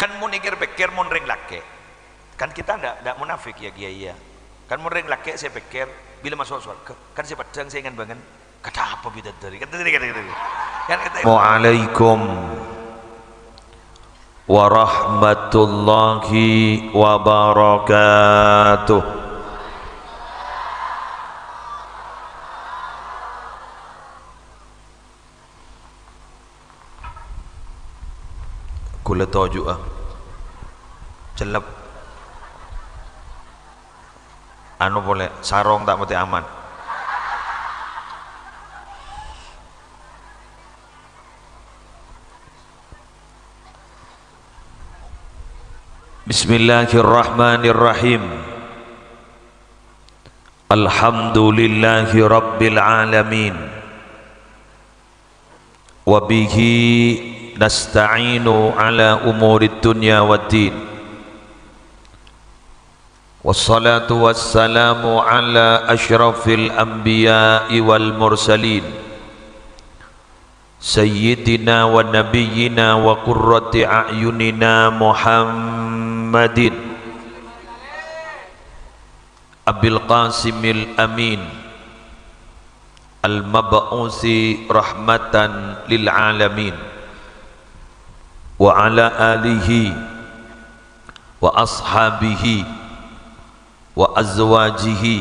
Kan mau nikir pikir mau ring laki. Kan kita ndak munafik ya Kiai ya. Kan mau ring laki saya pikir bila masuk surga kan saya padang saya ingin bangun kata apa bidadari kan tadi kan Waalaikum warahmatullahi wabarakatuh. Kula toju celep anu boleh sarong tak mesti aman. Bismillahirrahmanirrahim. Alhamdulillahi rabbil alamin. Wa bihi nasta'inu ala umurid dunya waddin. Wassalatu wassalamu ala ashrafil anbiya'i wal mursalin sayyidina wa nabiyyina wa qurrati a'yunina Muhammadin Abil Qasimil Amin al-mab'usi rahmatan lil alamin wa ala alihi wa ashabihi wa azwajihi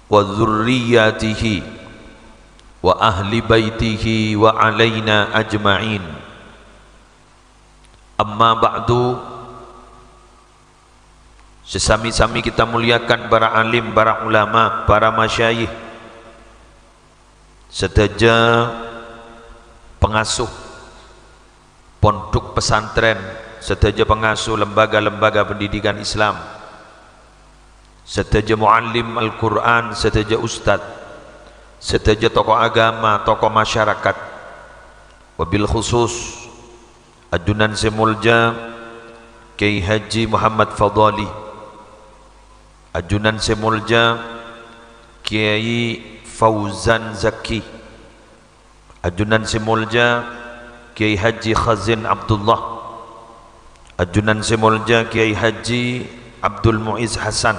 wa dzurriyyatihi wa ahli baitihi wa alaina ajma'in. Amma ba'du, sesami-sami kita muliakan para alim, para ulama, para masyayikh, sedaya pengasuh pondok pesantren, sedaya pengasuh lembaga-lembaga pendidikan Islam, sedaya muallim Al-Quran, sedaya ustadz, sedaya tokoh agama, tokoh masyarakat, wabil khusus ajunan semulja Kiai Haji Muhammad Fadali, ajunan semulja Kiai Fauzan Zaki, ajunan semulja Kiai Haji Khazin Abdullah, ajunan semulja Kiai Haji Abdul Muiz Hasan,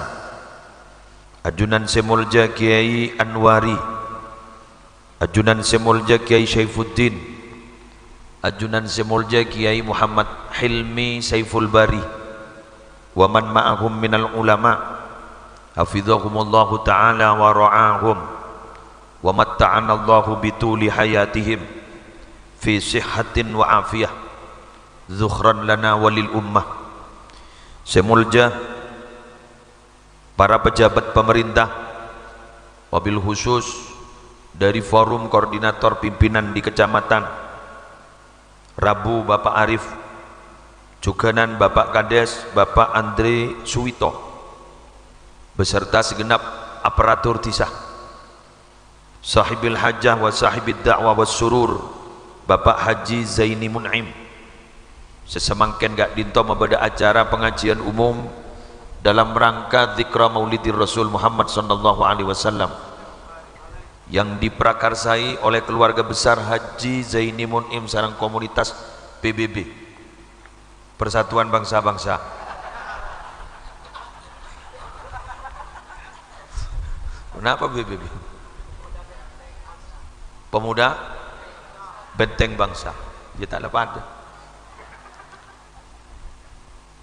ajunan semulja Kiai Anwari, ajunan semulja Kiai Syaifuddin, ajunan semulja Kiai Muhammad Hilmi Saiful Bari, wa man ma'ahum minal ulama hafizahumullahu ta'ala wa ra'ahum wa matta'ana Allahu bituli hayatihim fi sihhatin wa afiyah zukhran lana walil ummah. Semulja para pejabat pemerintah, wabil khusus dari forum koordinator pimpinan di kecamatan Rabu Bapak Arif, Juganan Bapak Kades Bapak Andre Suwito, beserta segenap aparatur tisah, sahibil hajah wa sahibid da'wah was surur Bapak Haji Zaini Mun'im, sesemangken gak dinto membeda acara pengajian umum dalam rangka dzikra Maulidir Rasul Muhammad sallallahu alaihi wasallam yang diprakarsai oleh keluarga besar Haji Zaini Mun'im sareng komunitas PBB, Persatuan Bangsa-Bangsa. Kenapa PBB? Pemuda Benteng Bangsa. Dia tak lepas ada.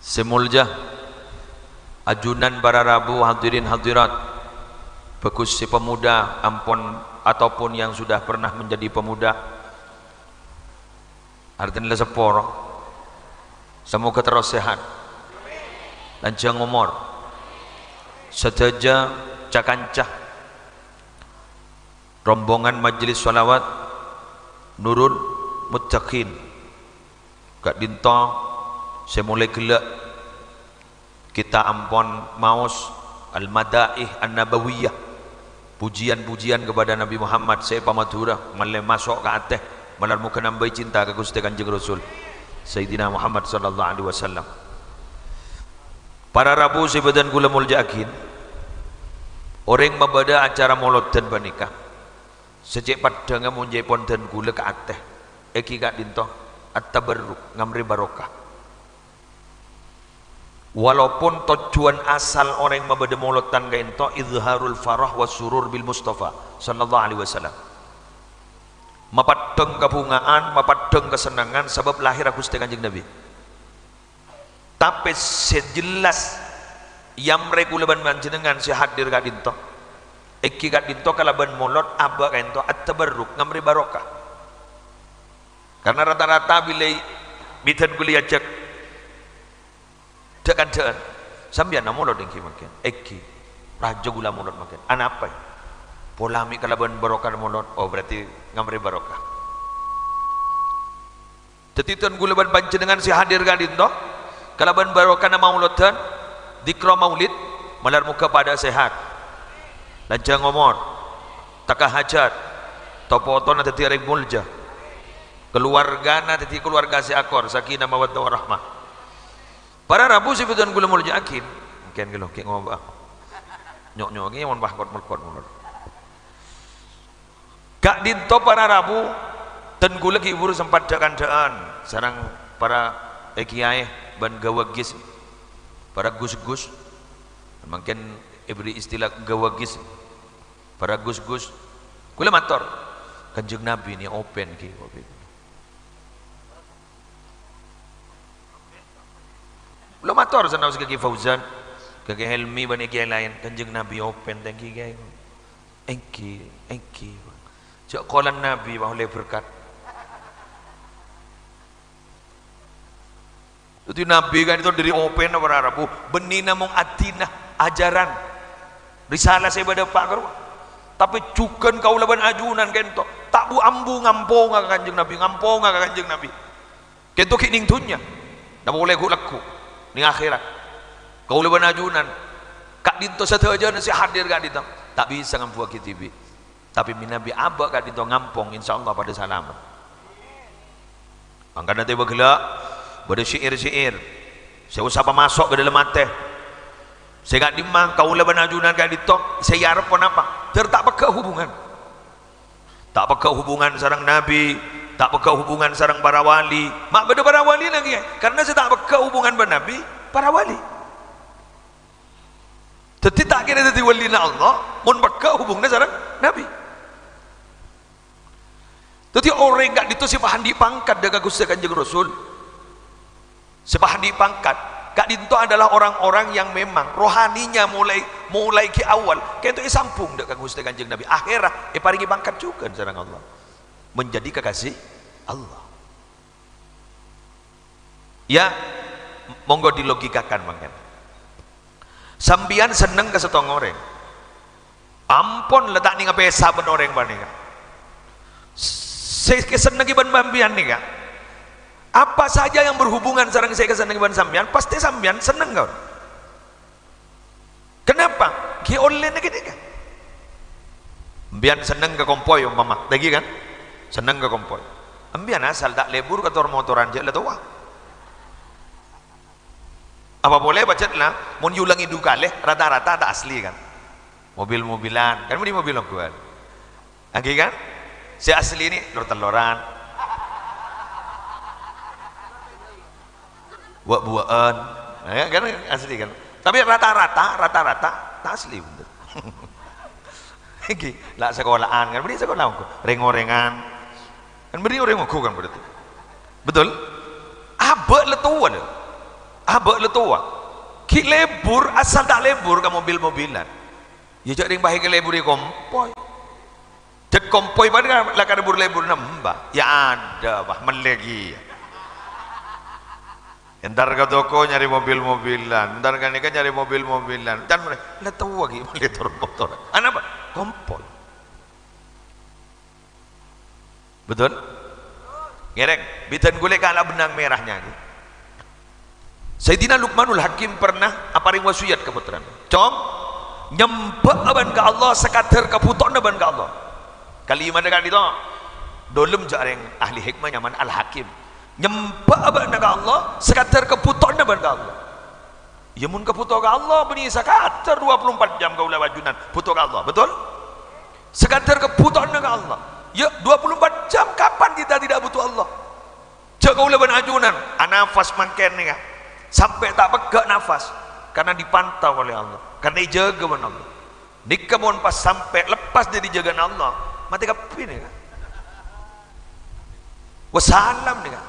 Semulja ajunan para Rabu hadirin hadirat, bagus si pemuda ampun ataupun yang sudah pernah menjadi pemuda, artinya seporo, semoga terus sehat lanjang umur, sedaja cakancah rombongan majelis sholawat Nurul Muttaqin gak dinto semulai gelak kita ampun maus al-madaih an-nabawiyah, pujian-pujian kepada Nabi Muhammad saya pamadura malah masuk ke ateh malah muka nambah cinta ke Gusti Kanjeng Rasul Sayyidina Muhammad sallallahu alaihi wasallam. Para Rabu sebadan kula muljakin orang membada acara maulid dan bernikah sejak padang munjai pondan gula ke ateh eki kak dinto at-tabarruk ngamri barokah walaupun tujuan asal orang mabada maulotan ka ento izharul farah was surur bil Mustafa sallallahu alaihi wasallam, mapadeng kabungaan, mapadeng kesenangan sebab lahir Gusti Kanjeng Nabi. Tapi sejelas yang regulaban panjenengan si hadir ka dinto iki ka dinto kalaban molot aba ka ento at-tabarruk ngamri barokah. Karena rata-rata bila bitan kuliah cek dekat sambian molot engki makin iki raja gula molot makin ana apa ya? Polamik kalaban barokah molot, oh berarti ngamri barokah. Tetitan gulaban panjenengan si hadir ka dinto kalaban barokah na maulotan dikra maulid malar muka pada sehat lancar ngomor takah hajat topoto na teti arek mulja keluarga na teti keluarga si akor sakinah mawaddah warahmah para rabu si beton gula mulja akin mungkin gelo ki ngomong nyok-nyok ngi mon bahkot melkot mulur kak dinto para rabu ten gula ki ibur sempat dakan-dakan sarang para kiai ban gawagis para gus-gus mungkin beri istilah gawagis para gus-gus kula mator Kanjeng Nabi ni open ki kula mator sana kaki Fauzan kaki Helmi ban kiai lain Kanjeng Nabi open thank you kiai engki cak qolan Nabi boleh berkat itu Nabi kan itu dari open para Arabu benina mong atina ajaran risalah saya pada pak karu tapi cukan kau laban ajunan kento tak bu ambu ngampo nga Kanjeng Nabi ngampo nga Kanjeng Nabi kento kining tunya na boleh ku laku ning akhirat kau laban ajunan kak dinto sateja si hadir kak dinto tak bisa ngampu kitibi tapi minabi abak kak dinto ngampong insyaallah pada selamat mangka nanti bagela pada syair-syair saya usah masuk ke dalam mata saya gak dimang kau laban ajunan gak ditok saya harap pun apa tak pakai hubungan sarang Nabi tak pakai hubungan sarang para wali mak beda para wali lagi karena saya tak pakai hubungan dengan Nabi para wali jadi tak kira jadi wali na Allah mau pakai hubungan sarang Nabi jadi orang gak ditusip dipangkat dengan Gusti Kanjeng Rasul sepahan dipangkat kak dinto adalah orang-orang yang memang rohaninya mulai ke awal kayak itu sampung dekat Gusti Kanjeng Nabi akhirat paringi pangkat juga sareng Allah menjadi kekasih Allah ya monggo dilogikakan mangken sambian seneng ke setong orang ampun letak ning pesa ben orang paningan saya seneng iban bambian nih kak apa saja yang berhubungan sareng saya kesenangan sampean pasti sampean seneng kau kenapa ki online gini kan ambian seneng ke kompoi umpama lagi kan seneng ke kompoi ambian asal tak lebur ke motoran je lah tua apa boleh baca lah mau diulangi duka leh rata-rata tak asli kan mobil-mobilan kan di mobil aku kan lagi kan si asli ini lor-teloran buat-buatan ya, kan asli kan tapi rata-rata asli bener iki lah sekolahan kan beri sekolah aku reng-orengan kan beri orang aku kan berarti betul abek letua ki lebur asal tak lebur ke mobil-mobilan ya jak ring bahe ke lebur di kompoi cek kompoi pada lah lebur nambah ya ada bah melegi entar ke toko nyari mobil-mobilan entar kan nyari mobil-mobilan dan mulai lah tahu lagi motor apa kompoi betul ngereng bitan gule kala benang merahnya Sayyidina Luqmanul Hakim pernah apa ring wasiat keputusan com nyembah aban ke Allah sekadar keputusan aban ke Allah kalimat dekat itu dolem jareng ahli hikmah nyaman al hakim nyembah aban ke Allah sekadar keputusan aban ke Allah ya mun keputusan ke Allah beni sekadar 24 jam kau lawajunan putuh ke Allah betul sekadar keputusan ke Allah ya 24 jam kapan kita tidak butuh Allah cak kau lawan ajunan anafas mangken nih sampai tak pegak nafas karena dipantau oleh Allah, karena dijaga oleh Allah. Nikah mohon pas sampai lepas dari jagaan Allah mati kapi nih kan, wassalam nih kan.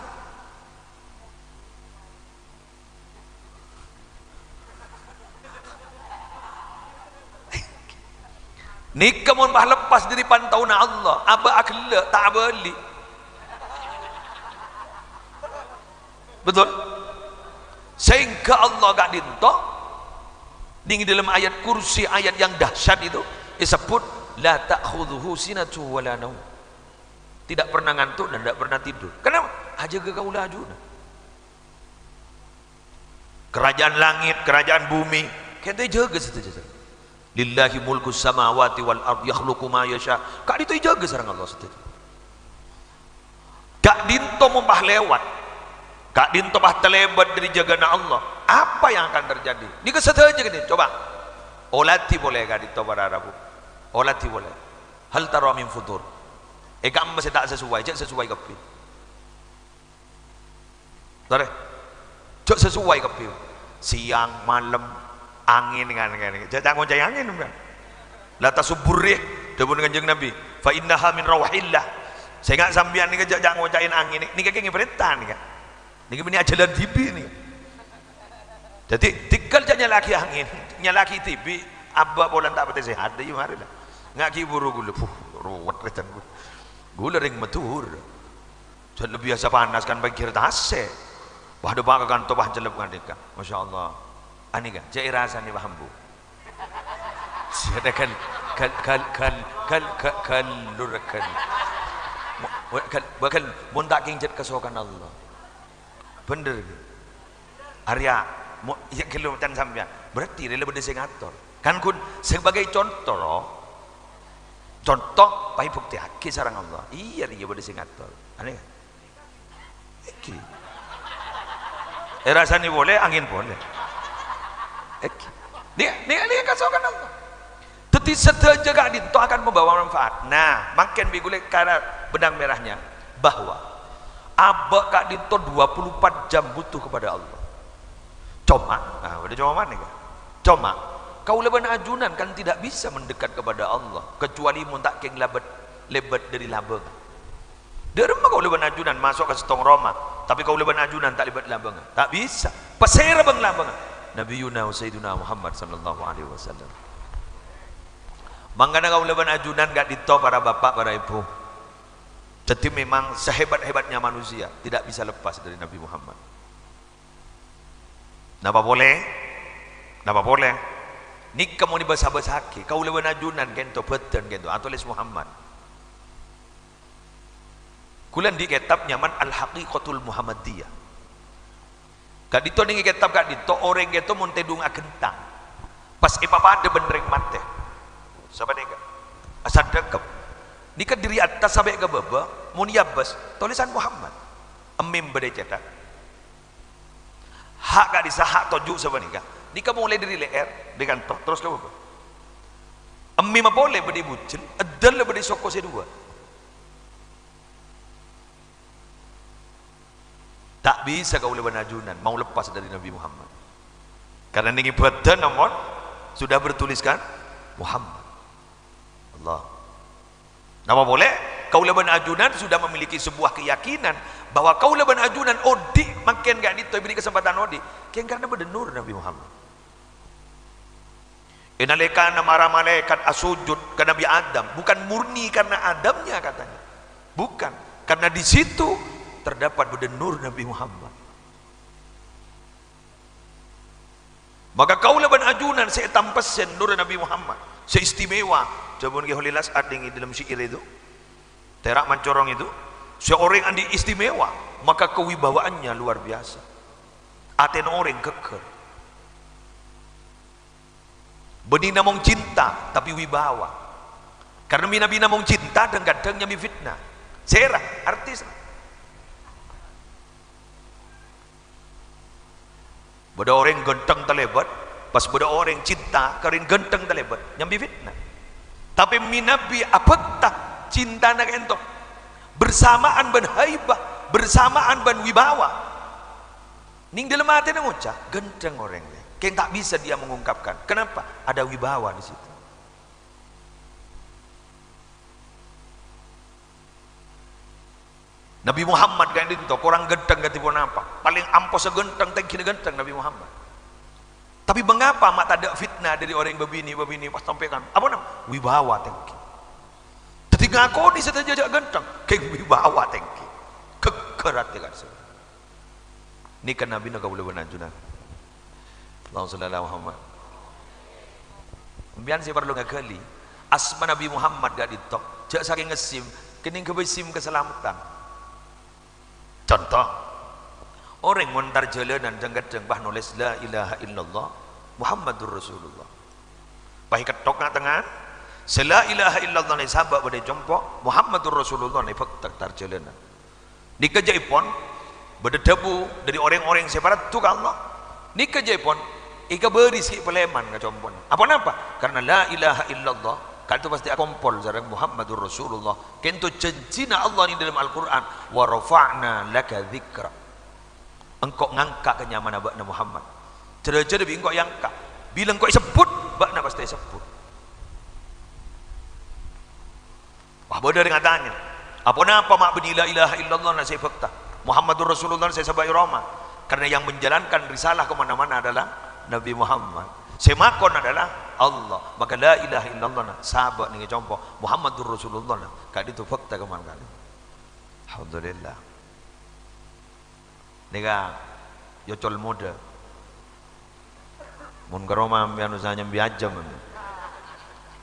Nikah mohon pas lepas dari pantauan Allah, apa akhlak tak beli, betul? Sehingga Allah gak dinto di dalam ayat kursi, ayat yang dahsyat itu disebut la ta'khudhuhu sinatu wala naum, tidak pernah ngantuk dan tidak pernah tidur. Kenapa? Aja kaula ajuna. Kerajaan langit, kerajaan bumi, kita jaga saja. Lillahi mulku samawati wal ard yakhluqu ma yasha. Kak itu jaga sareng Allah saja. Kak dinto mumpah lewat, kak dinto bah terlebat dari jagana Allah, apa yang akan terjadi? Ini kesedaja gini, coba olati boleh kak dinto pada Arabu, olati boleh. Hal tara min futur, kamu masih tak sesuai, jak sesuai kepi, tare, jak sesuai kepi, siang malam angin kan, jangan ngoncai angin kan, la tasuburrih, dapun kanjeng Nabi, fa innaha min rawahillah. Saya nggak sambian nih jangan ngocain angin, ini kayak perintah nih kan. Ini ajalan TV nih. Jadi tinggal nyalaki angin, nyalaki TV, abah bolan tak betul sehat deh hari dah. Nggak kiburu gula, ruwet retan gula ring matur. Jadi lebih biasa panas kan bagi kita AC. Wah ada bangga kan tobah jelek kan deka. Masya Allah. Ani kan, cai rasa nih paham bu. Siapa kan lurakan. Bahkan muntak kinjet kesokan Allah. Bener Arya ya kalau macam sampean berarti dia lebih ngatur kan kun sebagai contoh pai bukti haki sarang Allah iya dia lebih ngatur aneh iki rasanya boleh angin boleh iki dia kasokan Allah tetapi setelah jaga itu akan membawa manfaat. Nah makin bigule karena benang merahnya bahwa abak kak dito 24 jam butuh kepada Allah. Cuma, nah udah cuma mana kan? Cuma, kau leban ajunan kan tidak bisa mendekat kepada Allah kecuali muntak keng lebat dari labeng. Derma kau leban ajunan masuk ke setong Roma, tapi kau leban ajunan tak lebat labeng, tak bisa. Pasir bang labeng. Nabi Yuna Sayyiduna Muhammad sallallahu alaihi wasallam. Mangkana kau leban ajunan gak dito para bapak para ibu. Jadi memang sehebat-hebatnya manusia tidak bisa lepas dari Nabi Muhammad. Napa boleh? Napa boleh? Ni kamu ni basah-basahki. Kau lewan ajunan gento beten gento. Atulis Muhammad. Kulan di kitab nyaman Al-Haqiqatul Muhammadiyah. Kak dito ni kitab kak dito orang gento montedung agentang. Pas ipapa ada benereng mate. Siapa ni kak? Asal dekep. Ini kan diri atas sampai ke bawah muniyabas tulisan Muhammad emim beda cetak hak gak bisa hak tojuk sebenarnya ini kamu mulai dari leher dengan terus ke bawah emim apa boleh beda bucin adal beda soko sedua tak bisa kau leban ajunan mau lepas dari Nabi Muhammad karena ini badan nomor sudah bertuliskan Muhammad Allah. Nama boleh kaulaban ajunan sudah memiliki sebuah keyakinan bahwa kaulaban ajunan odi makin gak diberi kesempatan odi kian karena berdenur Nabi Muhammad inalekana marah malaikat asujud ke Nabi Adam bukan murni karena Adamnya katanya bukan karena di situ terdapat berdenur Nabi Muhammad maka kaulaban ajunan saya tampesen nur Nabi Muhammad seistimewa coba nggih holilas ading dalam syair itu terak mancorong itu seorang yang istimewa maka kewibawaannya luar biasa aten orang keker benih namong cinta tapi wibawa karena nabi namong cinta dan kadang nyami fitnah serah artis beda orang genteng terlebat pas beda orang cinta kering genteng terlebat nyambi fitnah tapi minabi apakah cinta nak entok bersamaan ban haibah bersamaan ban wibawa ning dalam hati ngucap gendeng orangnya kayak tak bisa dia mengungkapkan. Kenapa? Ada wibawa di situ. Nabi Muhammad kan itu orang genteng gak tiba apa paling ampos segenteng tengkin genteng Nabi Muhammad. Tapi mengapa mak tak ada fitnah dari orang yang begini pas sampaikan apa nama wibawa tengki. Jadi ngaku ni saya jajak genteng kayak wibawa tengki kekerat ya kan. Ini kan Nabi nak boleh bernajunan. Allahumma shalli ala Muhammad. Biar saya perlu ngakali asma Nabi Muhammad gak ditok jak saking ngesim kening kebesim keselamatan. Contoh orang montar jalanan jenggat bah nulis la ilaha illallah Muhammadur Rasulullah bah ketok nak tengah la ilaha illallah ni sahabat pada jompo Muhammadur Rasulullah ni fakta tar jalanan ni kejaipon berdebu dari orang-orang separat tu ka Allah ni kejaipon ika beri sikit peleman ka jompon apa karena la ilaha illallah kan itu pasti kompol zarang Muhammadur Rasulullah kento janjina Allah ni dalam Al-Quran wa rafa'na laka dzikra engkau ngangkat kenyamanan bakna Muhammad cerita-cerita engkau yang angkat bila engkau sebut bakna pasti sebut wah bodoh dengan tanya apa mak beni la ilaha illallah na saya fakta Muhammadur Rasulullah saya sabai Roma karena yang menjalankan risalah kemana-mana adalah Nabi Muhammad semakon adalah Allah maka la ilaha illallah sahabat ni contoh Muhammadur Rasulullah kali itu fakta kemana kali alhamdulillah nega yocol muda mun karoma anu sanya biajam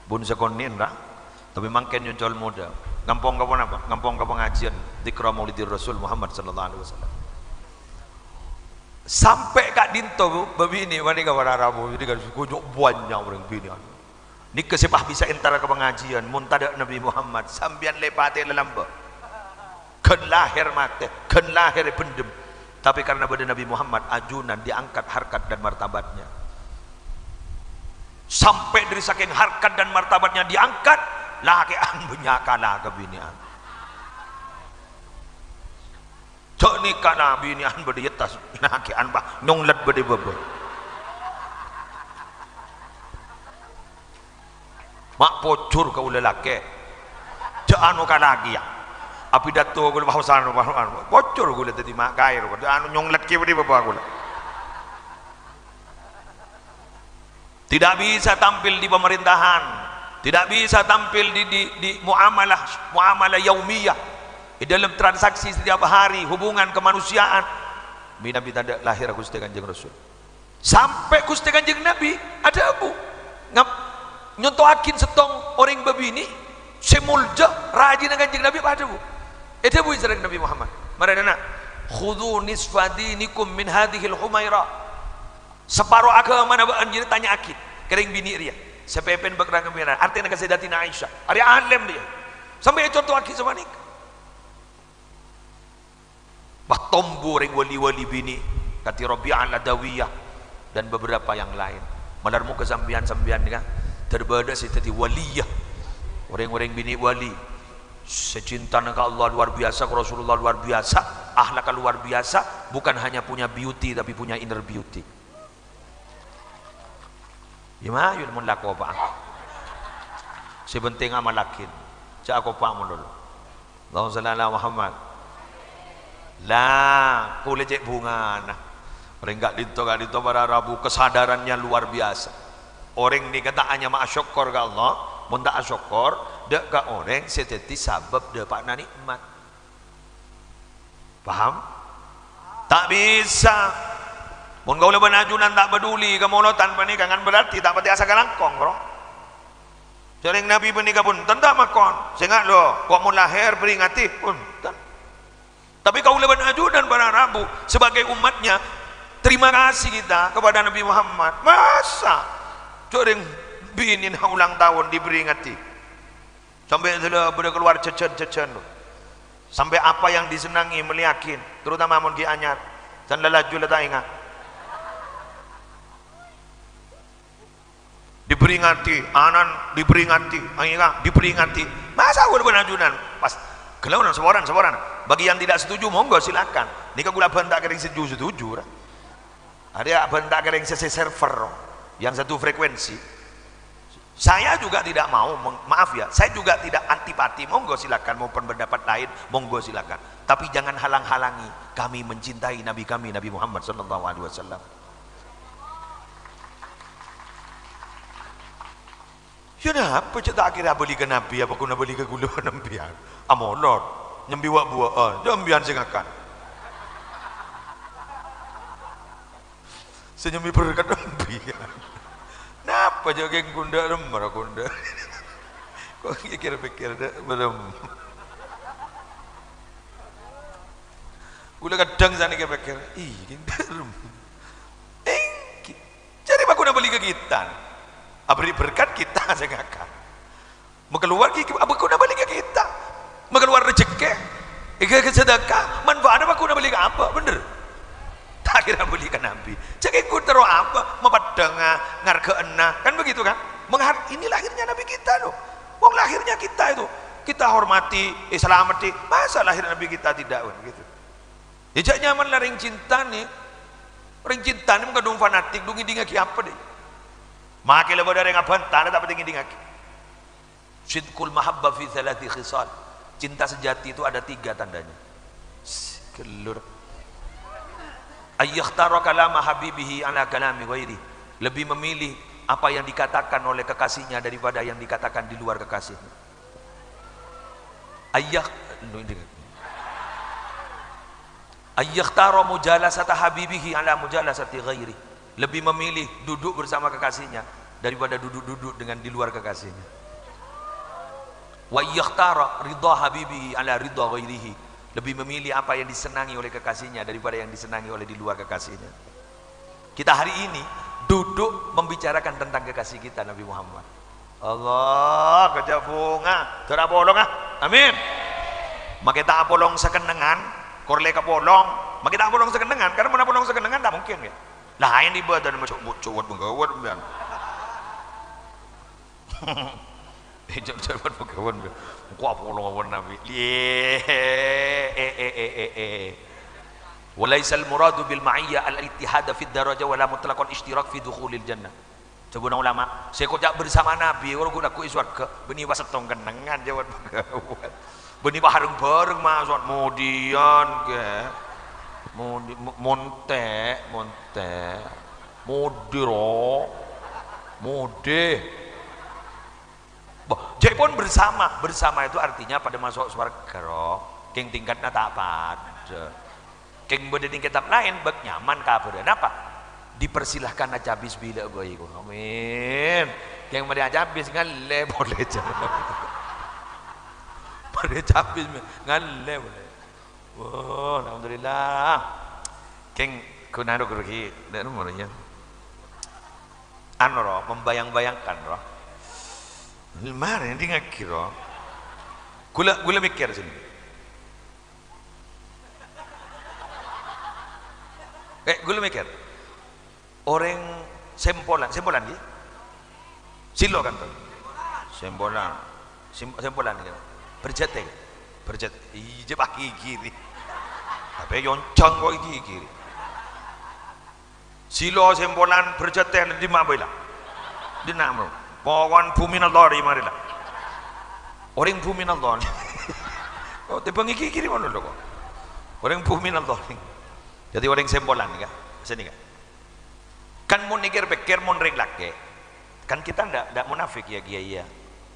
bun sekonin lah tapi mangken yocol muda ngampong kapan apa ngampong ka pengajian dzikra maulidir Rasul Muhammad sallallahu alaihi wasallam sampai kak dinto babini wani ka wararabu jadi kan kujok banyak orang bini ni kesepah bisa antara ke pengajian muntada Nabi Muhammad sambian lepate lelamba kan lahir mate kan lahir pendem tapi karena pada Nabi Muhammad ajunan diangkat harkat dan martabatnya sampai dari saking harkat dan martabatnya diangkat laki an benyakalah kebinian cok nikah nabi ni an berde yetas laki an bah nyonglet berde bebe mak pocur kau lelaki cok anu kan lagi ya api datu aku bahasan pocur aku tadi mak kair anu nyonglet ke berde bebe aku tidak bisa tampil di pemerintahan tidak bisa tampil di muamalah yaumiyah di dalam transaksi setiap hari hubungan kemanusiaan Nabi tanda lahir Gusti Kanjeng Rasul sampai Gusti Kanjeng Nabi ada abu nyontohakin setong orang babini semulja rajin Kanjeng Nabi ada bu itu bu isyarat Nabi Muhammad marana khudhu nisfa dinikum min hadhil humaira separuh agama mana jadi tanya akid kering bini ria sepepen berkerang kemana artinya kasih datina Aisyah hari alim dia sampai contoh akid sama nik bah tombo ring wali-wali bini kati Rabi'ah Al-Adawiyah dan beberapa yang lain malarmu kesambian-sambian kan terbeda si tadi waliyah orang-orang bini wali secinta ke Allah luar biasa ke Rasulullah luar biasa akhlak luar biasa bukan hanya punya beauty tapi punya inner beauty gimana yun mun lako pa sebenting amalakin cak ako pa mo lolo Allahumma shalli ala Muhammad lah kulit cek bunga nah orang gak dito para rabu kesadarannya luar biasa orang ni kata hanya ma'asyukkur ke Allah mun tak asyukkur dek ke orang seteti sabab dek pak nikmat paham tak bisa mun kau leban ajunan tak peduli kemolotan panika kan berarti tak pati asa kalangkong bro jaring Nabi panika pun tentak makon sehingga lo kok mun lahir peringati pun tapi kau leban ajudan para Rabu sebagai umatnya terima kasih kita kepada Nabi Muhammad masa jaring binin ulang tahun diperingati sampai sudah keluar cecen sampai apa yang disenangi meliakin terutama mun ki anyar dan lalaju tak ingat diperingati anan diperingati masa aku leban ajudan pas kelaunan seboran bagi yang tidak setuju monggo silakan nikah gula bantak kering setuju Ada bentak kering sesi server yang satu frekuensi. Saya juga tidak mau, maaf ya, saya juga tidak antipati, monggo silakan, mau pendapat lain monggo silakan, tapi jangan halang-halangi kami mencintai Nabi kami, Nabi Muhammad sallallahu alaihi wasallam. Ya apa cerita akhirnya beli ke Nabi, apa kuna beli ke gula nembian amolot nyembi wak buah nyembian singakan senyembi berkat nembian. Napa jogging kunda remar kunda. Kok pikir-pikir dah belum. Gula kadang sana pikir, ih derem. Cari baku nak beli ke kita. Beri berkat kita sengakan. Mengeluar baku nak beli ke kita. Mengeluar rezeki. Ika sedekah. Manfaat baku nak beli ke apa? Bener. Tak kira beli ke Nabi. Cek ikut terus apa? Mepadang ngarga ena. Kan begitu kan? Ini lahirnya Nabi kita loh. Wong lahirnya kita itu. Kita hormati, selamati. Masa lahir Nabi kita tidak begitu. Jejak nyaman lah ring cinta nih. Ring cinta nih mengandung fanatik. Dungi dingaki apa deh? Maka lebih dari ngapain? Tanda tak penting dingaki. Sidqul mahabbah fi thalathi khisal. Cinta sejati itu ada 3 tandanya. Kelur. Ayyakhtara kalama habibihi ala kalami ghairi. Lebih memilih apa yang dikatakan oleh kekasihnya daripada yang dikatakan di luar kekasihnya. Ayyakhtara mujalasata habibihi ala mujalasati ghairi. Lebih memilih duduk bersama kekasihnya daripada duduk-duduk dengan di luar kekasihnya. Wa yakhtara ridha habibihi ala ridha ghairihi. Lebih memilih apa yang disenangi oleh kekasihnya daripada yang disenangi oleh di luar kekasihnya. Kita hari ini duduk membicarakan tentang kekasih kita Nabi Muhammad. Allah kejapunga tera bolong amin. Maka tak polong sekenengan korle ka polong maka tak polong sekenengan karena mana polong sekenengan tak mungkin ya. Lah ini badan macam cowok menggawat biar. Jangan pegawai kok apa lawan Nabi walaisal muradu bil ma'iyya al ittihad fi daraja wala mutlaqan ishtirak fi dukhulil jannah. Coba ulama saya kok bersama Nabi orang guna ku surga beni wasetong kenangan jawab pegawai beni bareng-bareng masuk kemudian ke monte modiro mode. Jadi pun bersama itu artinya pada masuk surga roh king tingkatnya tak pada king beda tingkat lain bak nyaman kabar apa dipersilahkan aja bismillah gue amin yang mau aja bis ngalle boleh jalan boleh cabis ngalle boleh wow alhamdulillah king kunado kerja dan nomornya anu roh membayang-bayangkan roh mana yang dia kira gula mikir sini gula mikir orang sempolan gitu silo kan tuh sempolan gitu berjet iya pakai kiri tapi yoncang kok kiri silo sempolan berjet di mana bila di nama Pawan bumi nalori marilah. Orang bumi nalori. Oh, tebangi kiri mana lo kok? Orang bumi nalori. Jadi orang sembolan kan? Sini kan? Kan mau pikir mau ring laki. Kan kita ndak munafik ya iya.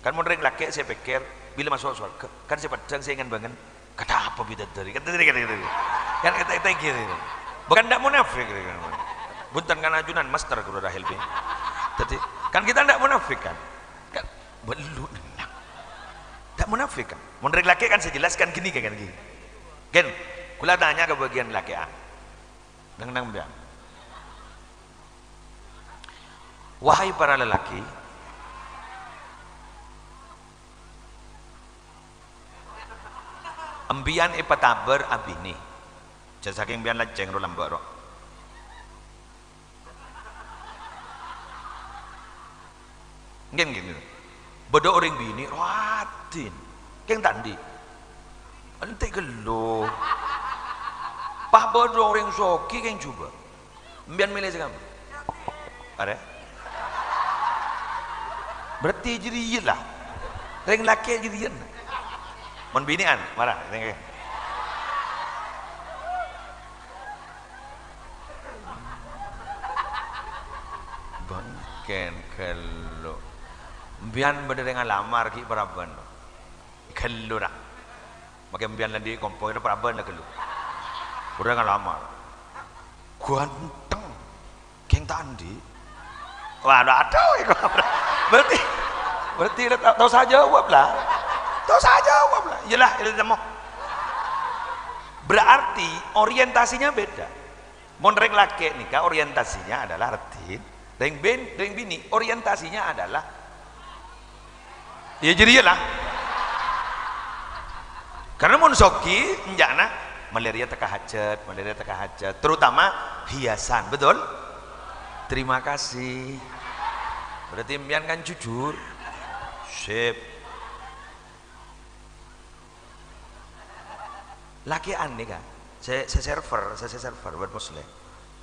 Kan mau ring laki saya pikir bila masuk surga. Kan saya padang saya ingin bangun. Kata apa bidadari? Kan kata kiri. Bukan ndak munafik. Buntan kan ajunan master kalau dah help. Jadi kan kita tidak munafik kan belum tidak munafik kan menurut laki kan saya jelaskan gini kan kula tanya ke bagian laki nang biang wahai para lelaki ambian ipataber abini jasaking bian lajeng ro lambaro gini bodoh orang bini ratin keng tandi ente gelo pah bodoh orang soki keng coba Mbian milih sekam. Ada? Berarti jadi lah. Reng laki jadi yen. Mon binian, marah. Bangken kalau mbian beda dengan lamar ki paraban. Kalau nak. Makin mbian lagi kompor paraban lah kalau. Udah dengan lamar. Ganteng. Keng tandi. Wah, ada berarti tahu saja jawab lah. Tahu saja jawab lah. Iyalah, mau. Berarti orientasinya beda. Mon reng laki nikah orientasinya adalah arti, reng bini orientasinya adalah ya jadi lah. Karena mon soki njana malaria teka hajat, terutama hiasan, betul? Terima kasih. Berarti mbian kan jujur. Sip. Laki aneh kan? Saya server buat muslim.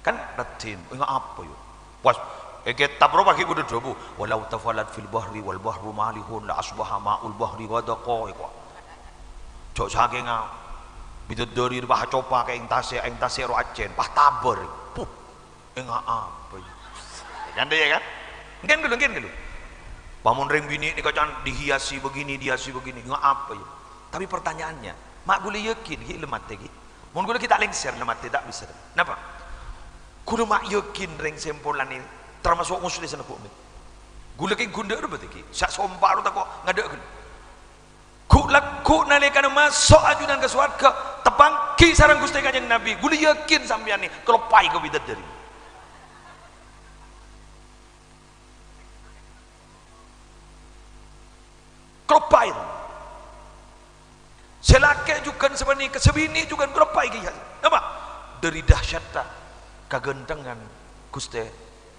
Kan ratin, enggak apa yuk? Was, kita bro pakai kudu dobu. Walau tafalat fil bahri wal bahru malihun la asbaha ma'ul bahri ghadaqa iku. Cok saking bidodori bah copa kayak intase ro acen, bah taber. Puh. Enggak apa yuk? Kan dia kan? Mungkin dulu. Bangun reng bini ini kacan dihiasi begini, enggak apa ya. Tapi pertanyaannya, mak gule yakin ki lemat lagi. Mun gule kita lengser lemat tak bisa. Kenapa? Kudu mak yakin reng sempolan ini termasuk muslim sana ku. Gule ki gunda ru betiki. Sak sompar tak kok ngadekeun. Ku nalekana masuk ajudan ke surga, tepang ki sareng Gusti Kanjeng Nabi. Gule yakin sampean ni kelopai ke bidadari. Kelopai selake juga sebani kesebini juga kelopai kia apa dari dahsyatnya kegentengan Gusti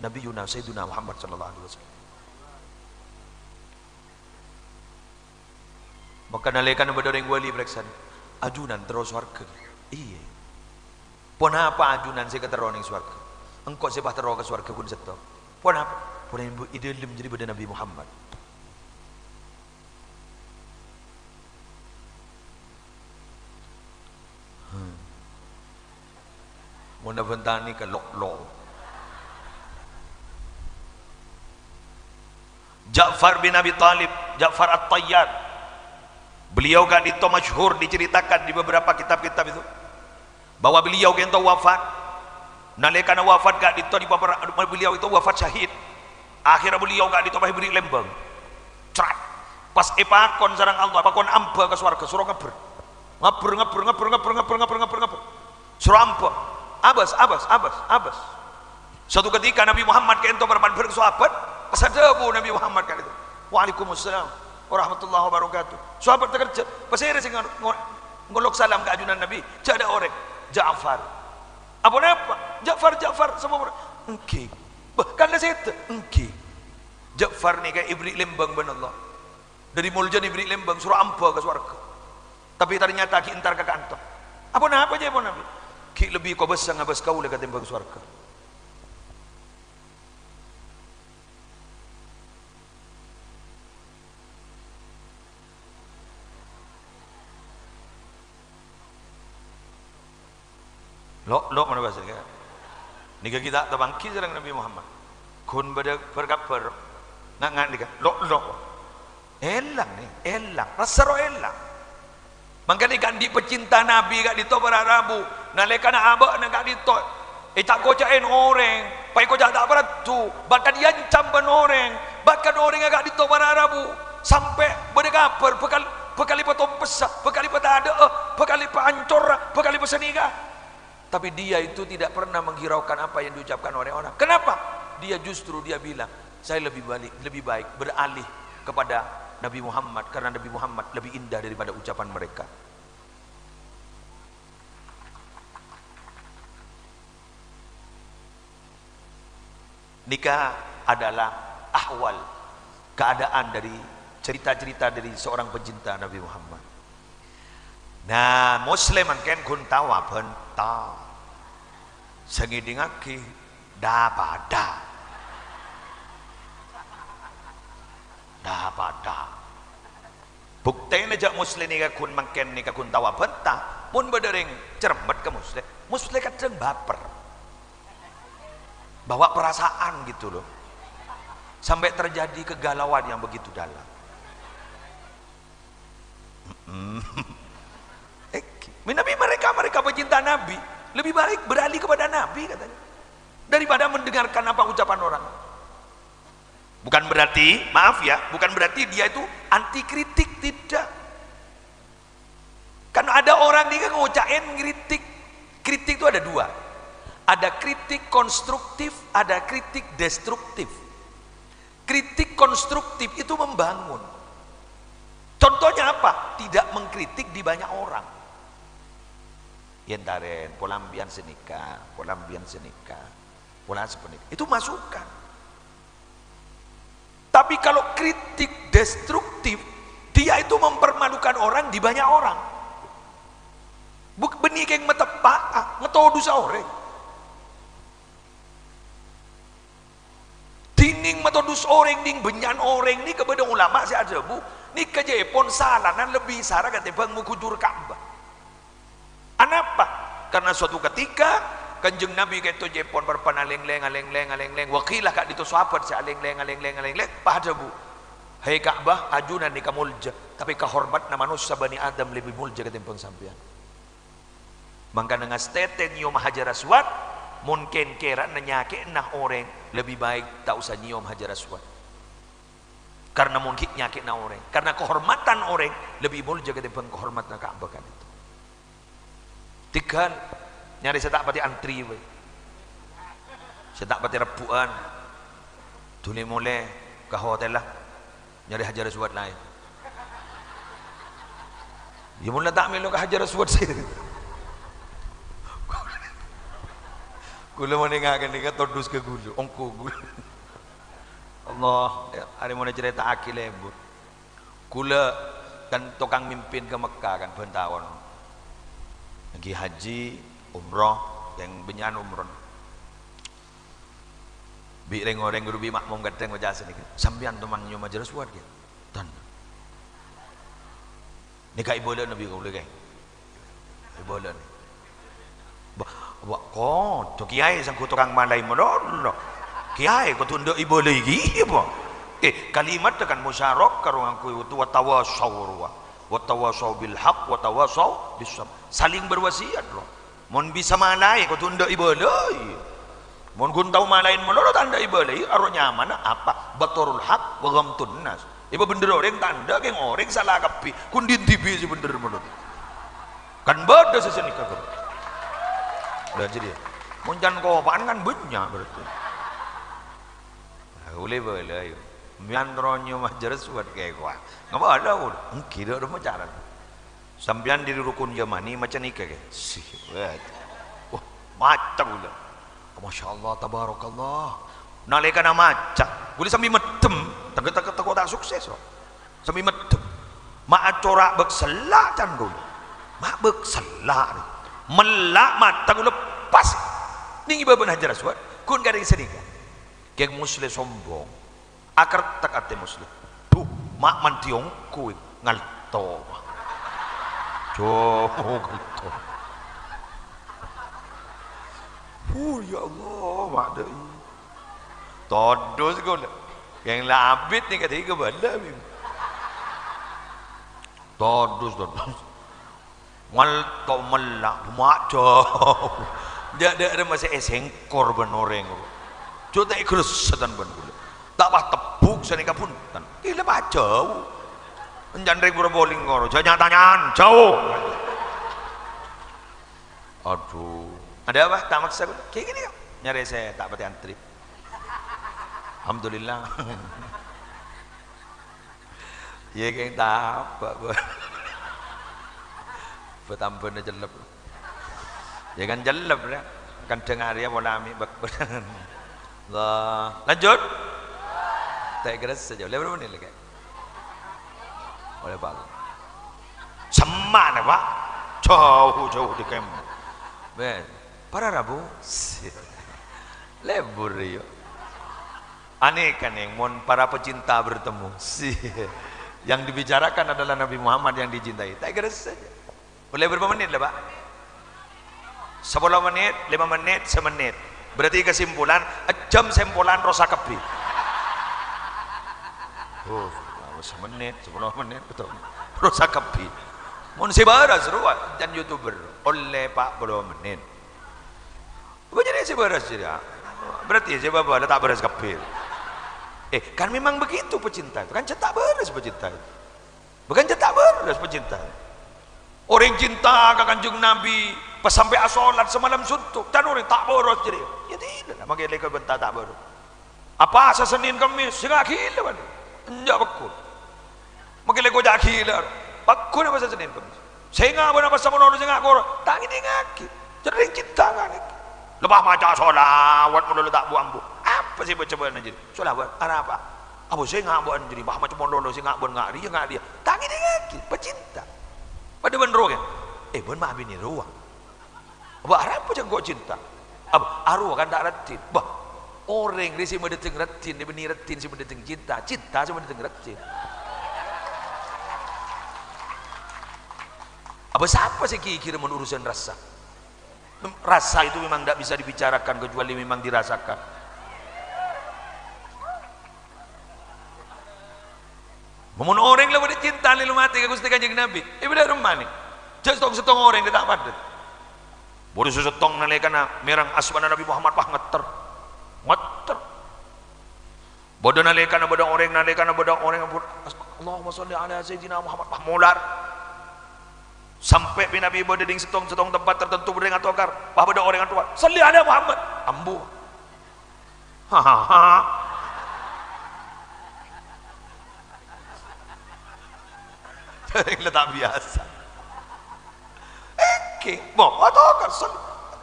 Nabi Yuna Sayyiduna Muhammad sallallahu alaihi wasallam. Maka nalekan pada orang wali bereksan ajunan terus warga iya pun apa ajunan saya kata orang warga engkau sebab terus ke warga pun setop pun apa pun yang ide menjadi pada Nabi Muhammad. Muna bentani ke lo. Ja'far bin Abi Talib, Ja'far At-Tayyar. Beliau kan itu masyhur diceritakan di beberapa kitab-kitab itu bahwa beliau kan wafat. Nalekana wafat gak dito di beberapa beliau itu wafat syahid. Akhirnya beliau gak dito beri lembang. Cerat. Pas epakon sareng Allah, epakon amba ke swarga, suruh ngabur. Ngabur. Suruh amba. Abas. Suatu ketika Nabi Muhammad kento berban sahabat, pasadabu Nabi Muhammad kan itu. Waalaikumsalam warahmatullahi wabarakatuh. Sahabat terkejut, pasere sing ngolok salam ke ajunan Nabi, ada orang Ja'far. Apa? Ja'far semua orang. Engke. Bahkan dah saya engke. Ja'far ni kayak ibrik lembang benar Allah. Dari muljan ibrik lembang suruh ampa ke surga. Tapi ternyata ki entar ke kantor. Apa aja Nabi? Ki lebih kau besar ngabas kau lekat tembak surga. Lo mana bahasa kan? Nika kita tabangki sareng Nabi Muhammad. Kun berkabar ngan nika. Lo. Elang. Rasa ro elang. Mangkali gandi pecinta Nabi gak dito para Rabu nalekana abak na gak dito tak kocain orang pai kocak tak beratu bahkan diancam ban orang bahkan orang gak dito para Rabu sampai berdekaper bekali potong pesat bekali ada bekali pancor bekali peseniga tapi dia itu tidak pernah menghiraukan apa yang diucapkan oleh orang. Kenapa? Dia justru dia bilang saya lebih baik beralih kepada Nabi Muhammad karena Nabi Muhammad lebih indah daripada ucapan mereka. Nikah adalah ahwal, keadaan dari cerita-cerita dari seorang pencinta Nabi Muhammad. Nah, muslim kan kun tawa benta. Sangidingaki dah pada bukti aja muslim ni kakun mangken ni kakun tawa bentah mun berdering cermet ke muslim kadang baper bawa perasaan gitu loh sampai terjadi kegalauan yang begitu dalam. Nabi mereka pecinta Nabi lebih baik beralih kepada Nabi katanya daripada mendengarkan apa ucapan orang. Bukan berarti, maaf ya, bukan berarti dia itu anti kritik, tidak. Kan ada orang nih kan ngucain kritik itu ada dua, ada kritik konstruktif, ada kritik destruktif. Kritik konstruktif itu membangun. Contohnya apa? Tidak mengkritik di banyak orang. Yentaren, polambian senika, pola sepenik. Itu masukan. Tapi kalau kritik destruktif, dia itu mempermalukan orang di banyak orang. Benih keng metepak, metodus orang. Dining metodus orang, ding benyan orang ni kepada ulama si ada bu. Ni kejepon salanan lebih sarah kata bang mukujur Ka'bah. Kenapa? Karena suatu ketika Kanjeng Nabi kata jepon berpanaleng-leng wakilah kak ditu sahabat si aleng-leng pada bu hai Ka'bah ajunan ni kamulja tapi kahormat na manusia Bani Adam lebih mulja kata pang sampean mangka dengan steten nyium hajar aswad mungkin kira nanyake nah orang lebih baik tak usah nyium hajar aswad karena mungkin nyakit na orang karena kehormatan orang lebih mulja kata pang kehormatan Ka'bah kan itu tiga nyari setak pati antri we. Setak pati rebuan tuli mulai ke hotel lah nyari hajar aswad lain ya mula tak melu ke hajar aswad sih kula meninggalkan ni todus ke gulu ongko gulu Allah hari mana cerita akil lebur kula kan tukang mimpin ke Mekah kan bentawon lagi haji umroh yang benyan umroh bi reng-reng guru bi makmum gateng wajah ni sampean teman nyu majelis suat ke tan ni kai bola nabi kau lagi bola ni ba ko to kiai sang ku tukang malai modon kiai ko tunduk ibu lagi apa kalimat tekan musyarak karo ngangku itu watawasau bil haq watawasau bis sabr saling berwasiat loh mon bisa malai ko tunda ibalai mon gun tahu malain menurut tanda ibalai artinya mana apa batorul haq wa ghamtun nas iba bener orang tanda geng orang salah kapi kun dintibi si bener menurut kan beda seseni kagak udah jadi mon jan ko apaan kan banyak berarti boleh boleh miandronyo majelis buat kayak gua ngapa ada udah kira ada macam sambian di rukun Yamani macam ni ke sih wah macam pula Masya Allah tabarakallah nalika nama macam boleh sambil medem tak sukses loh sambil medem mak corak berselak can gue mak berselak melak mata gue lepas ni iba benar jelas buat kun garing sedikit kayak muslim sombong akar tak ate muslim tuh mak mantiongku ngalto gitu. Ya Allah, mak dai. Todus kau yang labit ni kata ke bala bim. Todus. Mal to melak mak jauh. Dia ada masih esengkor benoreng. Coba ikhlas setan ben kula. Tak bah tebuk senika punten. Gila bah jauh. Enjan reng bowling ngono, jangan jauh. Aduh, ada apa? Tamat saya kayak gini kan? Nyari saya tak pati antri. Alhamdulillah. Ya kayak tak apa. Bertambahan jelek. Ya kan jelek ya. Kan dengar ya bolami bakberan. Lah, lanjut. Tak kira saja. Lepas berapa ni lagi? Oleh Pak Semak Pak jauh di kem para Rabu lebur yo. Aneh kan yang mon para pecinta bertemu. Yang dibicarakan adalah Nabi Muhammad yang dicintai. Tak kira saja. Boleh berapa menit lah Pak? 10 menit, 5 menit, semenit. Berarti kesimpulan, jam sempulan rosa kepi. Oh, semenit, 10 menit betul. Rosa kepi. Mon sebaras ruat dan YouTuber oleh Pak 10 menit. Apa jadi sebaras jadi? Berarti sebab ada tak beres kepi. Kan memang begitu pecinta itu kan cetak beres pecinta itu. Bukan cetak beres pecinta. Orang cinta ke Kanjeng Nabi pas sampai asolat semalam suntuk dan orang tak boros jadi. Ya tidak, makanya leka bentar tak boros. Apa asa Senin Kamis sengak gila kan? Enjak bekul. Makanya leka jak gila. Bekul apa Senin Kamis? Sengak apa sama orang sengak kor. Tak ini ngaki. Jadi cinta kan. Lepas macam solawat mula tak buang bu. Apa sih percobaan jadi? Solawat ada apa? Abu saya ngak buat jadi bah macam lolo saya ngak buat ngak dia. Tak ini ngaki. Pecinta. Pada bener kan? Bon mah bini ruang. Apa apa jangan kau cinta? Apa arwah kan tak retin. Bah orang dia sih mendeting retin, dia beni retin sih mendeting cinta. Cinta sih mendeting retin. Apa siapa sih kira urusan rasa? Rasa itu memang tidak bisa dibicarakan kecuali memang dirasakan. Momen orang lah boleh cinta lalu mati ke Gusti Kanjeng Nabi. Bila rumah ni, just setong orang dia tak padat. Boleh setong nalaikan merang aswana Nabi Muhammad pah ngeter. Bodoh nalaikan bodoh orang Allahumma sholli ala sayyidina Muhammad pah mular. Sampai Nabi bodoh ding setong tempat tertentu berdeng atau akar. Pah bodoh orang tua. Sholli ala Muhammad. Ambu. Yang tak biasa.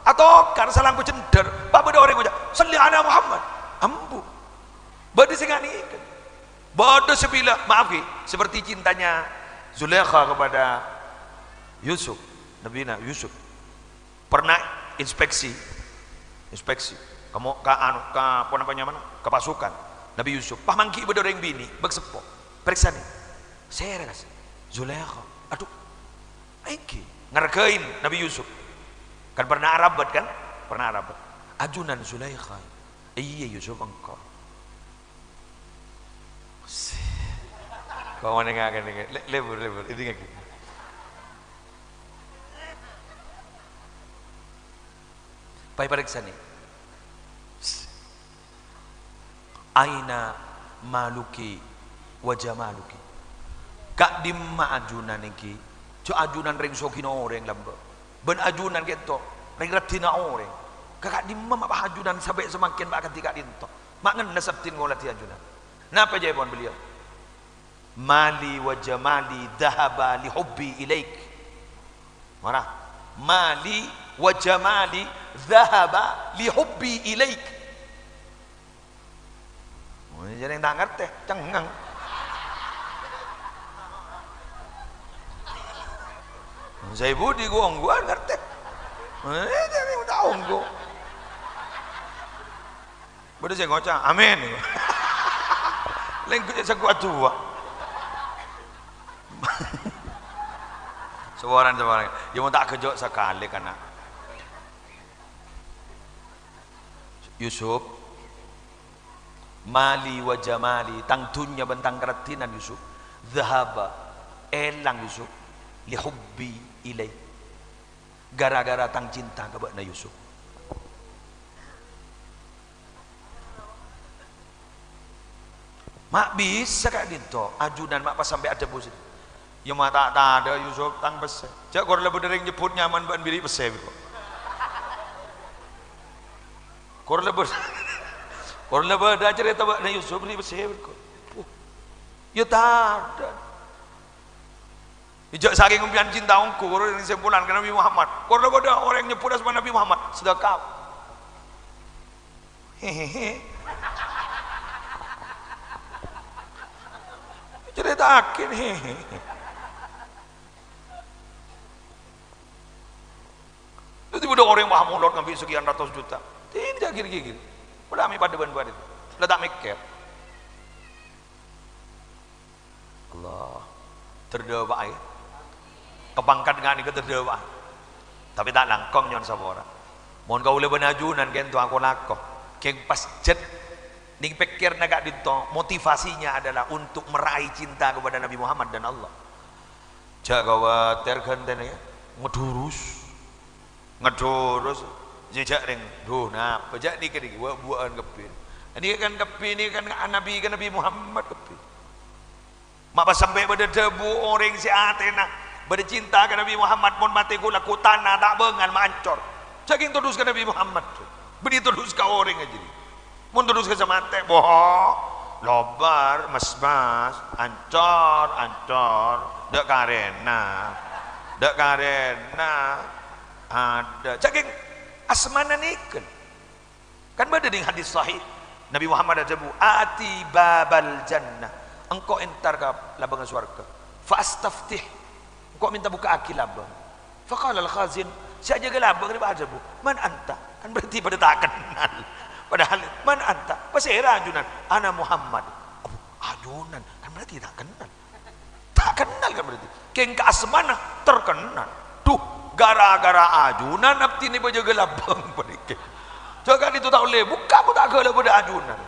Atau kan salang ku cender. Pak bodoh orang ucap. Sholli ala Muhammad. Ambu. Bodoh sengani ikan. Bodoh sebila. Maaf seperti cintanya Zulaikha kepada Yusuf, Nabi Yusuf pernah inspeksi kamu apa namanya mana ke pasukan Nabi Yusuf pah mangki bodoh orang bini begsepok periksa nih saya rasa Zulaikha aduh aiki ngargain Nabi Yusuf kan pernah Arabat ajunan Zulaikha iya Yusuf engkau kau mana ngakan lebur ini ngakan pai periksa nih aina maluki wajah maluki kak dimma ajunan iki co ajunan ring sokino orang lamba ben ajunan keto ring retina orang kakak dimma mak ajunan sampai semakin mak ketika dinto mak ngen nasabtin ngolati ajunan napa jawaban beliau mali wa jamali dhahaba li hubbi ilaik marah mali wa jamali dhahaba li hubbi ilaik. Jadi yang tak ngerti cengang saya budi gua ngerti jadi udah onggo boleh saya ngocah amin lengkut saya kuat tua seorang yang mau tak kejok sekali karena Yusuf mali wa jamali tangtunya bentang keretinan Yusuf zahaba elang Yusuf li hubbi ilai gara-gara tang cinta kepada Yusuf mak bisa kak dinto ajudan mak pas sampai ada bos ya mak tak ada Yusuf tang besar jak kor lebih dari nyebut nyaman ban biri besar kok kor lebih ada cerita bak Yusuf biri besar kok ya tak ada ijak saking umpian cinta ongku kor yang sempulan ke Nabi Muhammad kor lebih ada orang yang nyebut asma Nabi Muhammad sudah kau hehehe cerita akhir hehehe itu udah orang yang mulot ngambil sekian ratus juta tidak gigir-gigir Udah ambil pada ban itu. Letak mikir. Allah terdewa ya. Kepangkat dengan itu terdewa. Tapi tak langkong nyon sabora. Mohon kau lebih najunan kento aku lakoh. Keng pas jet ning pikir naga dito motivasinya adalah untuk meraih cinta kepada Nabi Muhammad dan Allah. Jak khawatir kan ya ngedurus jejak ring duh nah pejak nih kedi buaan kepin ini kan kepin ini kan Nabi Muhammad kepin mak pas sampai pada debu orang si Athena pada cinta ke Nabi Muhammad pun mati gula ku tanah tak bengal mancor saking terus ke Nabi Muhammad beri terus ke orang aja mun terus ke semate bohong lobar mas ancor dak karena ada saking asmana niken kan beda dengan hadis sahih Nabi Muhammad ada bu ati babal jannah engkau entar ke labangan surga fa astaftih engkau minta buka akil labang faqala al khazin saya jaga labang ni baca bu man anta kan berarti pada tak kenal padahal man anta pasira ajunan ana Muhammad ajunan kan berarti tak kenal kan berarti keng ke asmana terkenal tuh gara-gara ajunan abdi ni bajaga labang perike jangan itu tak boleh buka pun tak boleh pada ajunan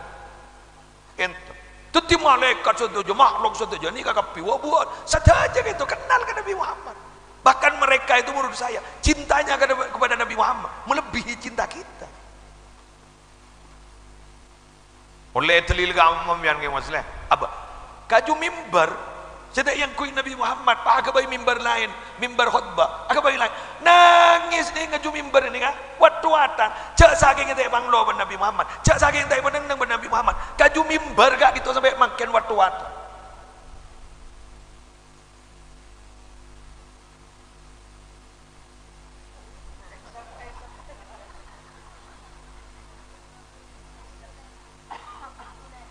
ente tuti malaikat saja makhluk saja ni kakak piwa buat saja gitu kenal ke Nabi Muhammad bahkan mereka itu menurut saya cintanya kepada Nabi Muhammad melebihi cinta kita oleh telil kamu yang masalah apa kaju mimbar sedang yang kui Nabi Muhammad pak agabai mimbar lain mimbar khutbah agabai lain nangis ni ngaju mimbar ni kan watu-watan cak saking tak banglo ban Nabi Muhammad cak saking tak beneng ban Nabi Muhammad kaju mimbar gak gitu sampai makin watu-watan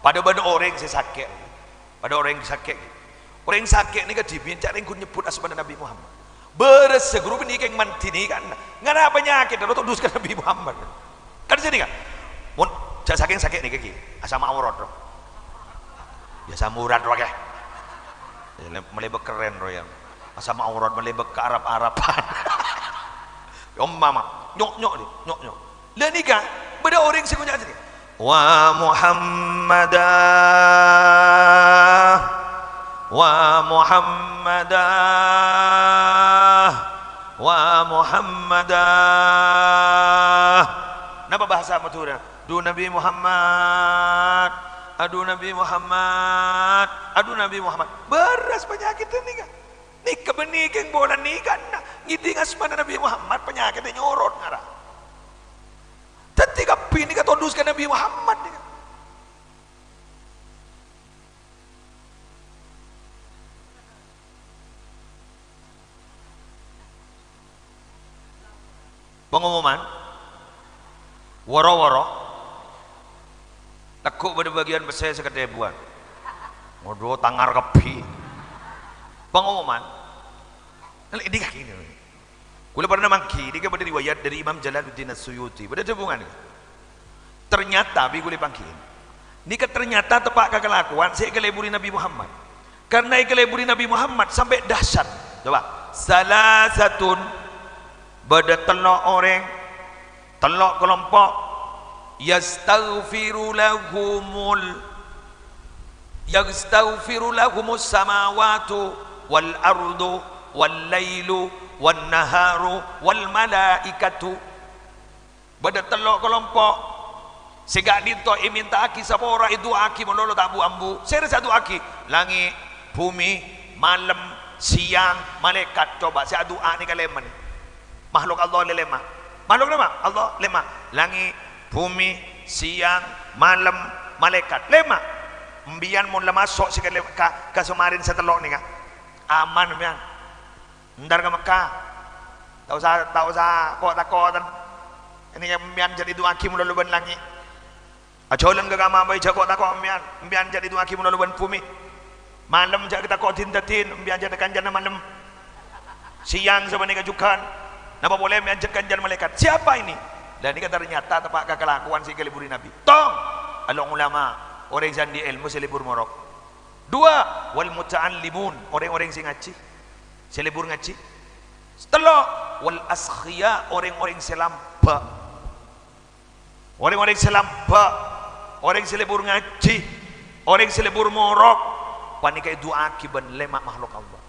pada orang yang sakit pada orang yang sakit orang yang sakit ni kan dibincang yang nyebut asma Nabi Muhammad beres seguru ni yang manti ni kan ngana penyakit dan untuk duskan Nabi Muhammad kan sini kan mun jak saking sakit ni kaki asam aurat ya samurat roh ke melebek keren roh yang asam aurat melebek ke Arab-Araban mama nyok lah ni kan beda orang sekunyak sini wa Muhammadah napa bahasa maturana du Nabi Muhammad aduh Nabi Muhammad beras penyakit ini kan ni kebeni keng bolan ni kan ngiding asmana Nabi Muhammad penyakitnya nyorot ngarah ketika pini katonduskan Nabi Muhammad ni kan pengumuman woro-woro tekuk pada bagian besar sekedai buat ngodo tangar kepi pengumuman ini kaki ini kula pernah mangki ini pada riwayat dari Imam Jalaluddin As-Suyuti pada hubungan ternyata kula pangki ini ternyata tepak kelakuan saya keleburi Nabi Muhammad karena keleburi Nabi Muhammad sampai dahsyat coba salah satu pada telok orang telok kelompok yastaghfiru lahumus samawatu wal ardu wal lailu wan naharu wal malaikatu pada telok kelompok segak dito iminta aki sapora itu aki melolo tabu ambu saya satu aki langit bumi malam siang malaikat coba saya doa ni kaleman makhluk Allah lemah makhluk lemah Allah lemah langit bumi siang malam malaikat lemah mbian mun lemah sok sekali ka semarin setelok ni kan aman mian ndar ke Mekah tak usah kok takotan ini yang mbian jadi dua aki mun luban langit ajolan ke kama bai jakok takok mbian jadi dua aki mun luban bumi malam jak kita kok tindatin mbian jadi kanjana malam siang sebenarnya kajukan napa boleh mengajarkan jalan malaikat siapa ini Dan ini kan ternyata tepat kelakuan si keliburi Nabi. Tong, along ulama, orang yang di ilmu selibur morok. Dua, wal muta'allimun, orang-orang yang ngaji, selibur ngaji. Setelah, wal askhia, orang-orang selamba. Orang-orang selamba, orang selibur ngaji, orang selibur morok. Panikai doa kiban lemak makhluk Allah.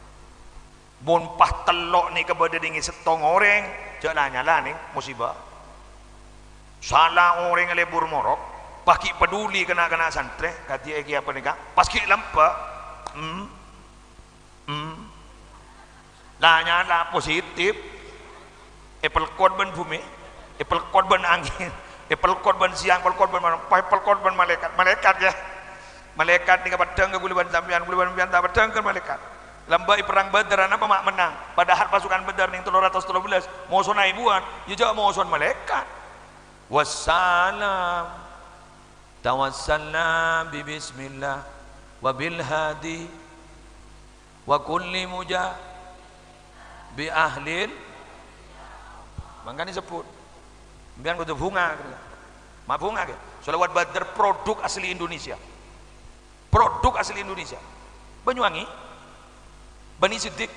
Monpah telok ni kepada dingin setong orang, jangan nyala ni musibah. Salah orang lebur morok, paki peduli kena santri, kati eki apa nika, paski lampa, lah nyala positif, apple code ban bumi, apple code ban angin, apple code ban siang, apple code ban malam, apple code ban malaikat ya, malaikat ni kapadang ke guluban sampian tak padang ke malaikat. Lambai perang Badar apa mak menang, padahal pasukan Badar ning 313 musuh naibuan, ya jauh musuh malaikat. Wassalam tawassalna bi bismillah wa bil hadi wa kulli mujah bi ahlil mangkani sebut biar kudu bunga ma bunga ke selawat Badar produk asli Indonesia, produk asli Indonesia, Banyuwangi, Bani Siddiq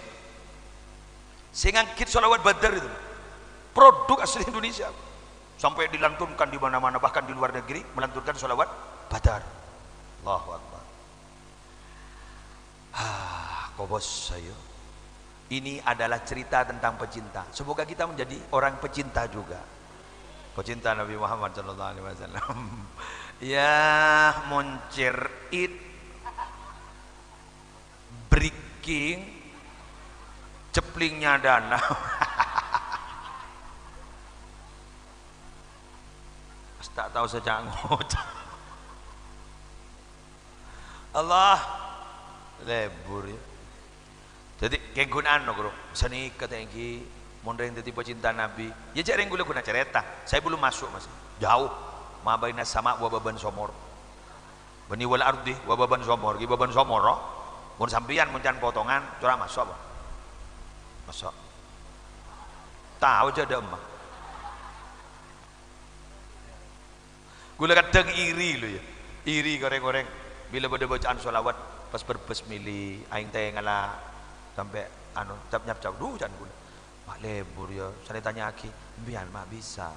sehingga ngangkit selawat Badar itu produk asli Indonesia sampai dilantunkan di mana-mana, bahkan di luar negeri melantunkan sholawat Badar. Allahu Akbar. Kobos saya. Ini adalah cerita tentang pecinta. Semoga kita menjadi orang pecinta juga. Pecinta Nabi Muhammad sallallahu alaihi wasallam. Ya muncir it breaking ceplingnya dana. Tak tahu sejak ngocah Allah lebur ya. Jadi kegunaan no bro seni kata yang mondeng jadi pecinta Nabi ya jarang gula guna cerita saya belum masuk masih jauh mabaina sama wababan somor bani wal ardi wababan somor gibaban somor mun sampian muncan potongan curang masuk apa masuk tahu aja ada emak gula kadang iri lo ya, iri goreng-goreng bila pada bacaan sholawat pas berbesmili aing teh ngalah sampai anu cap duh jangan gula mak lebur ya saya tanya aki biar mak bisa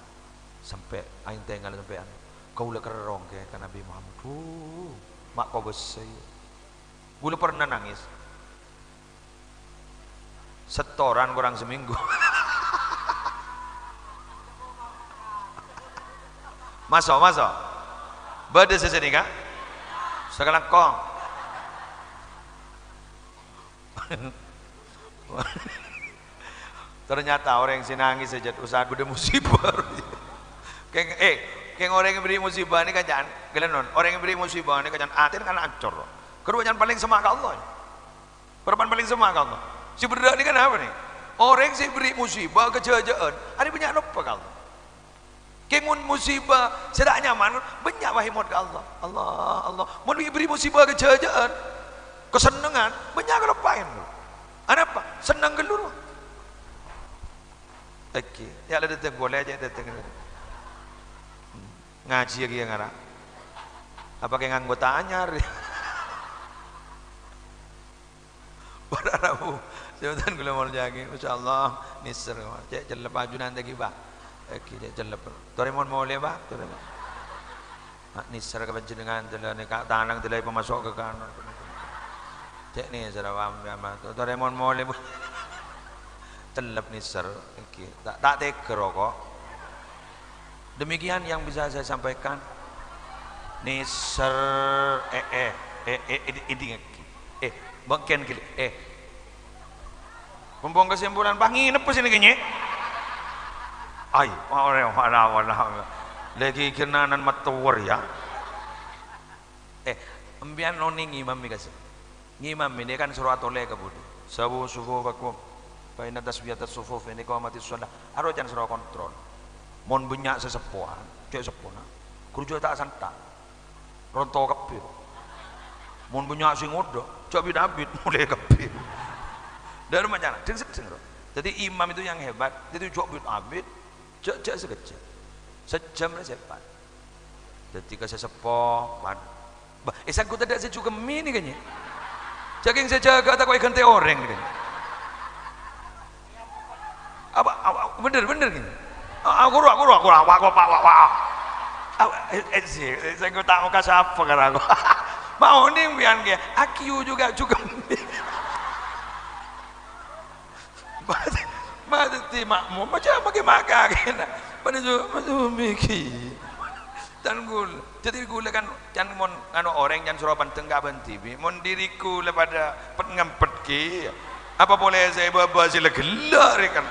sampai aing teh ngalah sampai anu kau le kerong ke kan Nabi Muhammad mak kau besar gula pernah nangis setoran kurang seminggu masuk beda sesini kah sekarang kong ternyata orang yang sinangis saja usaha udah musibah kayak orang yang beri musibah ini kan jangan gelenon orang yang beri musibah ini kan jangan atin kan acor kerugian paling semak Allah perban paling semak Allah si berdak ini kan apa nih orang yang beri musibah kejajaan ada banyak lupa kalau kemun musibah sedak nyaman banyak wahimot ke Allah Allah mau diberi musibah kejahatan kesenangan banyak kelepain ada apa senang gelur oke ya ada datang boleh aja datang ngaji lagi yang ngarang apa kayak anggota anyar berarabu sebentar gue mau lagi insyaallah mister cek jelek baju nanti gibah oke dia jelek Toremon mau lewat Toremon nisar ke panjenengan telah ni kak tanang telah pemasok ke kanan cek ni sarawam Toremon mau lewat telap nisar oke tak teker kok demikian yang bisa saya sampaikan nisar ini bangken kili Pembong kesimpulan pangi nepus ini kayaknya ay orang wala lagi kenanan matuwar ya embian noning imam mikasih ngimam ini kan surat oleh kebudu sabu sufu bakum paina tasbiyat sufuf ini kau mati sholat aro jangan suruh kontrol mon banyak sesepuan cek sepuna kerja tak santai rontok kepir mon banyak sing udah cek bidabit mulai kepir dari macam mana jadi imam itu yang hebat itu cok bidabit cek sekecil sejam lah cepat. Ketika saya sepoh, sangkut ada saya juga mini kayaknya. Jaking saya jaga tak kau ikan orang gitu. Apa bener gini. Aku saya tak mau kasih apa kan aku. Mau nih biar dia, aku juga mati makmu macam makan kena pada tu mikir dan gul jadi gula kan jangan mon anu orang jangan suruh panteng gak berhenti mon diriku lepada pengempet ki apa boleh saya bawa sila gelar kan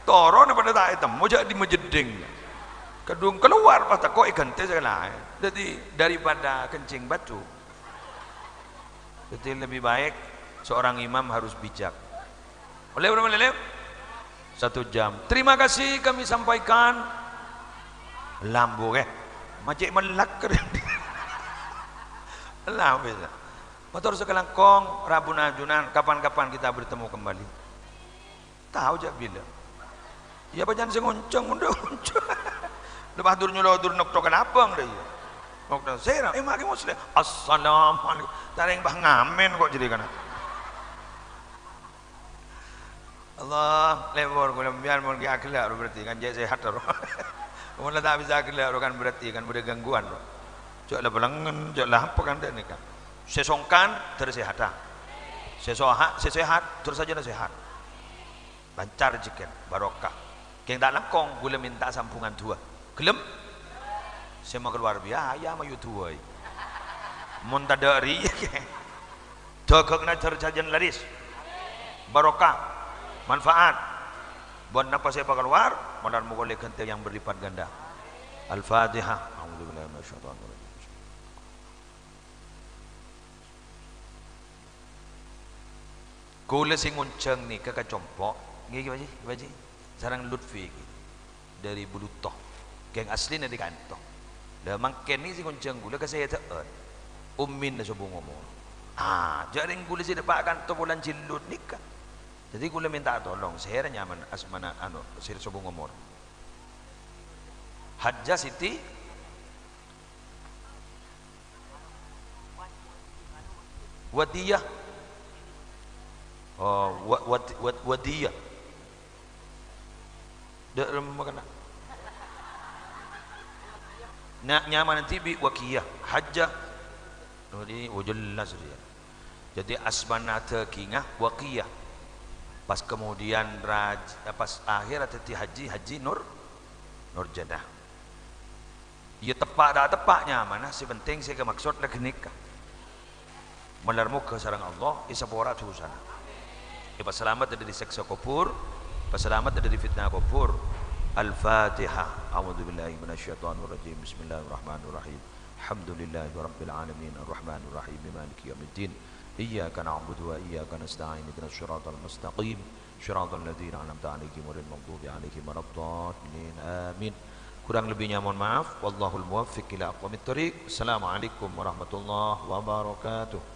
toron pada tak itu mau jadi mejeding kedung keluar pas tak kau ikan teh segala jadi daripada kencing batu jadi lebih baik seorang imam harus bijak. Boleh berapa lelep? 1 jam. Terima kasih kami sampaikan. Lambu macam melak keren. Lambu. Motor sekelangkong, Rabu Najunan. Kapan-kapan kita bertemu kembali? Tahu jak bila? Ya bajan sengoncong, mudah muncul. Lepas dur nyulodur nok tokan abang dah ya. Nok dah saya. Maki muslim. Assalamualaikum. Taring bah ngamen kok jadi kana. Allah lemur gula biar mau ke akhlak berarti kan jadi sehat roh. Kalau tak bisa akhlak kan berarti kan ada gangguan roh. Joklah belangan, joklah apa kan ni kan. Sesongkan terus sehat. Sesehat terus saja sehat. Lancar jikan barokah. Keng tak langkong gula minta sampungan tua. Gelem? Saya mau keluar biaya mayu tua. Muntadari. Jokak na terus saja laris. Barokah. Manfaat buat napa saya keluar modal mogol kente yang berlipat ganda. Al-Fatihah. A'udzubillahi minasyaitonir rajim. Kula sing ngunceng ni kakak compok nggih baji sarang Lutfi dari Bulutoh geng asli na di kanto da mangken ni sing ngunceng kula ka saya teun ummin na subung ngomong jaring kula si dapat kanto bulan jilut nikah. Jadi kula minta tolong saya nyaman asmana anu sir subung umur. Hajjah Siti Wadiyah. Oh, Wadiyah. Dak makan. Nak nyaman tibi Wakiyah. Hajjah. Jadi wajullas dia. Jadi asmana tekingah Wakiyah. Pas kemudian pas akhir atau haji Nur Jannah. Ya tepak tepaknya mana si penting saya maksud nak nikah. Melarmu ke sarang Allah isapora tu sana. Pas selamat dari siksa kubur, pas selamat dari fitnah kubur. Al-Fatihah. A'udzubillahi minasyaitonir rajim. Bismillahirrahmanirrahim. Alhamdulillahirabbil alamin arrahmanir rahim maliki yaumiddin. إياك نعبد وإياك نستعين اهدنا الصراط المستقيم صراط الذين أنعمت عليهم غير المغضوب عليهم ولا الضالين آمين. Kurang lebihnya mohon maaf. Wallahul muwaffiq ila aqwamit thoriq. Assalamualaikum warahmatullahi wabarakatuh.